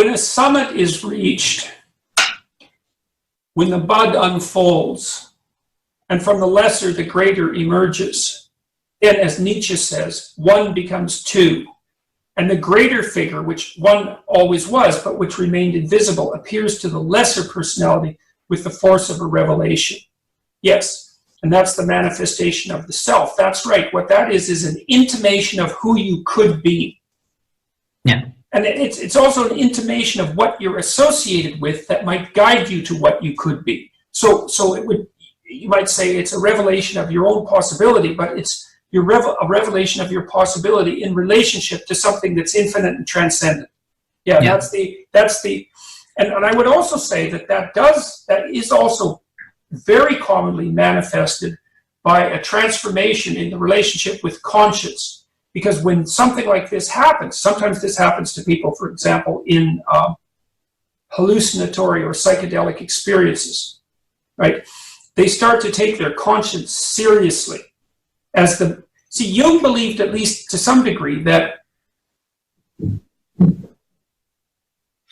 When a summit is reached, when the bud unfolds, and from the lesser the greater emerges, then, as Nietzsche says, one becomes two, and the greater figure, which one always was, but which remained invisible, appears to the lesser personality with the force of a revelation. Yes, and that's the manifestation of the self. That's right. What that is an intimation of who you could be. Yeah. And it's also an intimation of what you're associated with that might guide you to what you could be. So it would, you might say it's a revelation of your own possibility, but it's a revelation of your possibility in relationship to something that's infinite and transcendent. Yeah. That's the, and I would also say that is also very commonly manifested by a transformation in the relationship with conscience. Because when something like this happens, sometimes this happens to people, for example, in hallucinatory or psychedelic experiences, right? They start to take their conscience seriously. Jung believed, at least to some degree, that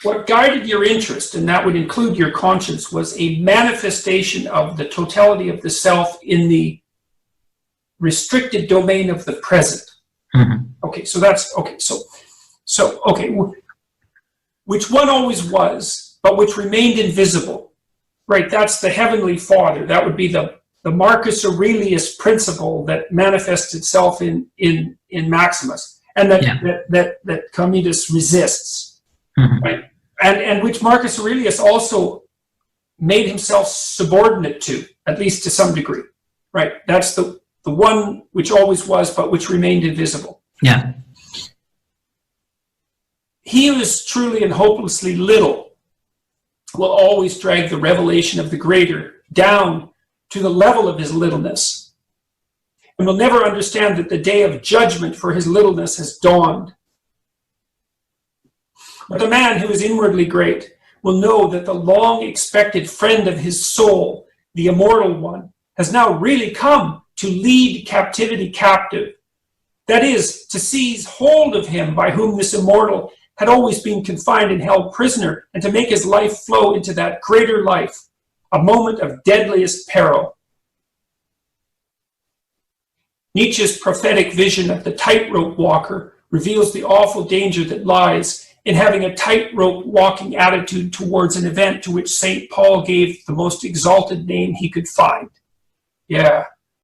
what guided your interest, and that would include your conscience, was a manifestation of the totality of the self in the restricted domain of the present. Mm-hmm. Okay, so that's okay. So okay, which one always was, but which remained invisible, right? That's the Heavenly Father. That would be the Marcus Aurelius principle that manifests itself in Maximus, and that Commodus resists, mm-hmm. right? And which Marcus Aurelius also made himself subordinate to, at least to some degree, right? That's the one which always was, but which remained invisible. Yeah. He who is truly and hopelessly little will always drag the revelation of the greater down to the level of his littleness, and will never understand that the day of judgment for his littleness has dawned. But the man who is inwardly great will know that the long-expected friend of his soul, the immortal one, has now really come to lead captivity captive. That is, to seize hold of him by whom this immortal had always been confined and held prisoner, and to make his life flow into that greater life, a moment of deadliest peril. Nietzsche's prophetic vision of the tightrope walker reveals the awful danger that lies in having a tightrope walking attitude towards an event to which St. Paul gave the most exalted name he could find. Yeah.